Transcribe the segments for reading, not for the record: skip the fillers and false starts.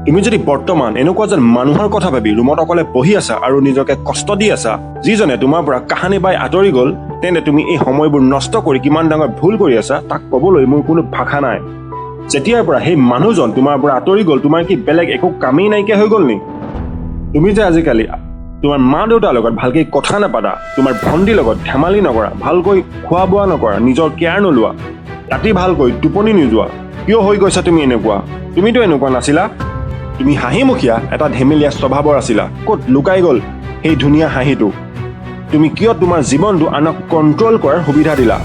তুমি যদি বৰ্তমান এনেকুৱা যেন মানুহৰ কথা ভাবি ৰুমত অকলে বহি আছা আৰু নিজকে কষ্ট দি আছা, যিজনে তোমাৰ পৰা কাহানি বাই আঁতৰি গ'ল, তেন্তে তুমি এই সময়বোৰ নষ্ট কৰি কিমান ডাঙৰ ভুল কৰি আছা তাক ক'বলৈ মোৰ কোনো ভাষা নাই। যেতিয়াৰ পৰা সেই মানুহজন তোমাৰ পৰা আঁতৰি গ'ল, তোমাৰ কি বেলেগ একো কামেই নাইকিয়া হৈ গ'ল নি? তুমি যে আজিকালি তোমাৰ মা দেউতাৰ লগত ভালকৈ কথা নাপাতা, তোমাৰ ভণ্টিৰ লগত ধেমালি নকৰা, ভালকৈ খোৱা বোৱা নকৰা, নিজৰ কেয়াৰ নোলোৱা, ৰাতি ভালকৈ টোপনি নোযোৱা, কিয় হৈ গৈছা তুমি এনেকুৱা? তুমিতো এনেকুৱা নাছিলা। তুমি হাঁহিমুখীয়া এটা ধেমেলীয়া স্বভাৱৰ আছিলা। ক'ত লুকাই গ'ল সেই ধুনীয়া হাঁহিটো? তুমি কিয় তোমাৰ জীৱনটো আনক কণ্ট্ৰল কৰাৰ সুবিধা দিলা?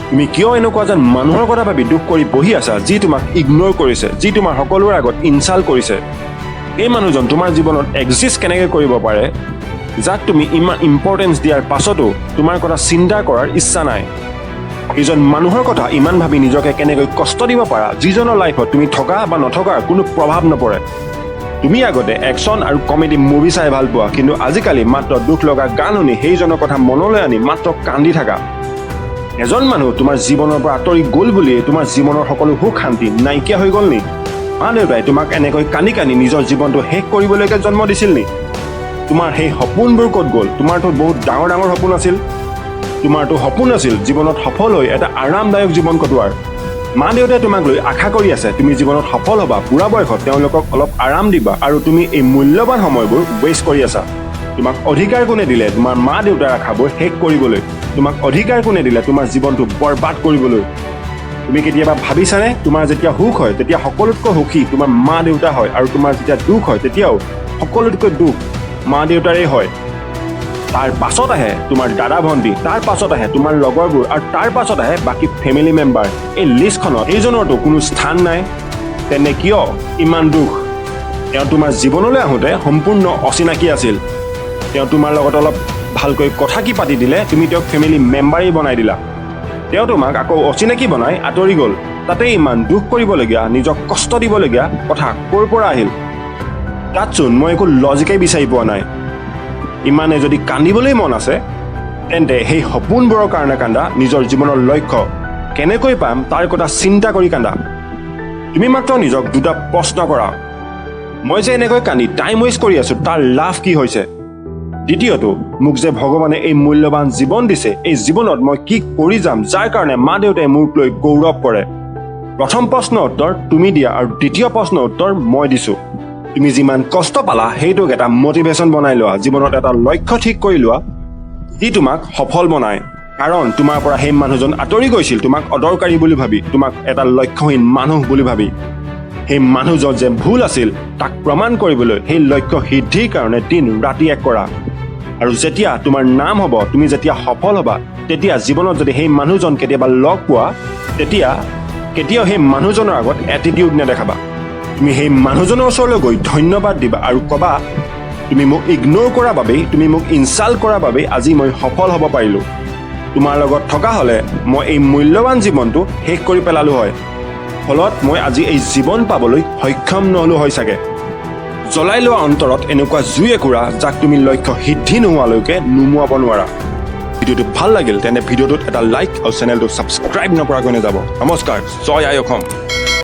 তুমি কিয় এনেকুৱা যেন মানুহৰ কথা ভাবি দুখ কৰি বহি আছা, যি তোমাক ইগন'ৰ কৰিছে, যি তোমাৰ সকলোৰে আগত ইনচাল্ট কৰিছে? এই মানুহজন তোমাৰ জীৱনত এক্সিষ্ট কেনেকৈ কৰিব পাৰে, যাক তুমি ইমান ইম্পৰ্টেঞ্চ দিয়াৰ পাছতো তোমাৰ কথা চিন্তা কৰাৰ ইচ্ছা নাই? এইজন মানুহৰ কথা ইমান ভাবি নিজকে কেনেকৈ কষ্ট দিব পাৰা, যিজনৰ লাইফত তুমি থকা বা নথকাৰ কোনো প্ৰভাৱ নপৰে? তুমি আগতে একশ্যন আৰু কমেডি মুভি চাই ভাল পোৱা, কিন্তু আজিকালি মাত্ৰ দুখ লগা গান শুনি সেইজনৰ কথা মনলৈ আনি মাত্ৰ কান্দি থাকা। এজন মানুহ তোমাৰ জীৱনৰ পৰা আঁতৰি গ'ল বুলিয়ে তোমাৰ জীৱনৰ সকলো সুখ শান্তি নাইকিয়া হৈ গ'ল নি? মা দেউতাই তোমাক এনেকৈ কান্দি কান্দি নিজৰ জীৱনটো শেষ কৰিবলৈকে জন্ম দিছিল নি? তোমাৰ সেই সপোনবোৰ ক'ত গ'ল? তোমাৰতো বহুত ডাঙৰ ডাঙৰ সপোন আছিল। তোমাৰতো সপোন আছিল জীৱনত সফল হৈ এটা আৰামদায়ক জীৱন কটোৱাৰ। মা দেউতাই তোমাক লৈ আশা কৰি আছে তুমি জীৱনত সফল হ'বা, বুঢ়া বয়সত তেওঁলোকক অলপ আৰাম দিবা, আৰু তুমি এই মূল্যৱান সময়বোৰ ৱেষ্ট কৰি আছা। তোমাক অধিকাৰ কোনে দিলে তোমাৰ মা দেউতাৰ আশাবোৰ শেষ কৰিবলৈ? তোমাক অধিকাৰ কোনে দিলে তোমাৰ জীৱনটো বৰবাদ কৰিবলৈ? তুমি কেতিয়াবা ভাবিছানে, তোমাৰ যেতিয়া সুখ হয় তেতিয়া সকলোতকৈ সুখী তোমাৰ মা দেউতা হয়, আৰু তোমাৰ যেতিয়া দুখ হয় তেতিয়াও সকলোতকৈ দুখ মা দেউতাৰেই হয়। তাৰ পাছত আহে তোমাৰ দাদা ভণ্টি, তাৰ পাছত আহে তোমাৰ লগৰবোৰ, আৰু তাৰ পাছত আহে বাকী ফেমিলি মেম্বাৰ। এই লিষ্টখনত এইজনৰতো কোনো স্থান নাই। তেনে কিয় ইমান দুখ? তেওঁ তোমাৰ জীৱনলৈ আহোঁতে সম্পূৰ্ণ অচিনাকি আছিল। তেওঁ তোমাৰ লগত অলপ ভালকৈ কথা কি পাতি দিলে, তুমি তেওঁক ফেমিলি মেম্বাৰেই বনাই দিলা। তেওঁ তোমাক আকৌ অচিনাকি বনাই আঁতৰি গ'ল। তাতে ইমান দুখ কৰিবলগীয়া, নিজক কষ্ট দিবলগীয়া কথা ক'ৰ পৰা আহিল? তাতচোন মই একো লজিকেই বিচাৰি পোৱা নাই। ইমানে যদি কান্দিবলৈ মন আছে, তেন্তে সেই সপোনবোৰৰ কাৰণে কান্দা, নিজৰ জীৱনৰ লক্ষ্য কেনেকৈ পাম তাৰ কথা চিন্তা কৰি কান্দা। তুমি মাত্ৰ নিজক দুটা প্ৰশ্ন কৰা, মই যে এনেকৈ কান্দি টাইম ৱেষ্ট কৰি আছোঁ, তাৰ লাভ কি হৈছে? দ্বিতীয়টো, মোক যে ভগৱানে এই মূল্যৱান জীৱন দিছে, এই জীৱনত মই কি কৰি যাম যাৰ কাৰণে মা দেউতাই মোক লৈ গৌৰৱ কৰে? প্ৰথম প্ৰশ্নৰ উত্তৰ তুমি দিয়া, আৰু দ্বিতীয় প্ৰশ্নৰ উত্তৰ মই দিছোঁ। তুমি যিমান কষ্ট পালা সেইটোক এটা মটিভেশ্যন বনাই লোৱা, জীৱনত এটা লক্ষ্য ঠিক কৰি লোৱা, যি তোমাক সফল বনায়। কাৰণ তোমাৰ পৰা সেই মানুহজন আঁতৰি গৈছিল তোমাক অদৰকাৰী বুলি ভাবি, তোমাক এটা লক্ষ্যহীন মানুহ বুলি ভাবি। সেই মানুহজন যে ভুল আছিল তাক প্ৰমাণ কৰিবলৈ সেই লক্ষ্য সিদ্ধিৰ কাৰণে দিন ৰাতি এক কৰা। আৰু যেতিয়া তোমাৰ নাম হ'ব, তুমি যেতিয়া সফল হ'বা, তেতিয়া জীৱনত যদি সেই মানুহজন কেতিয়াবা লগ পোৱা, তেতিয়া কেতিয়াও সেই মানুহজনৰ আগত এটিটিউড নেদেখাবা। তুমি সেই মানুহজনৰ ওচৰলৈ গৈ ধন্যবাদ দিবা আৰু ক'বা, তুমি মোক ইগন'ৰ কৰাৰ বাবেই, তুমি মোক ইনচাল্ট কৰাৰ বাবেই আজি মই সফল হ'ব পাৰিলোঁ। তোমাৰ লগত থকা হ'লে মই এই মূল্যৱান জীৱনটো শেষ কৰি পেলালোঁ হয়। ফলত মই আজি এই জীৱন পাবলৈ সক্ষম নহ'লোঁ হয় চাগে। জ্বলাই লোৱা অন্তৰত এনেকুৱা জুই একুৰা যাক তুমি লক্ষ্য সিদ্ধি নোহোৱালৈকে নুমুৱাব নোৱাৰা। ভিডিঅ'টো ভাল লাগিল তেন্তে ভিডিঅ'টোত এটা লাইক আৰু চেনেলটো ছাবস্ক্ৰাইব নকৰাকৈ নাযাব। নমস্কাৰ, জয় আই অসম।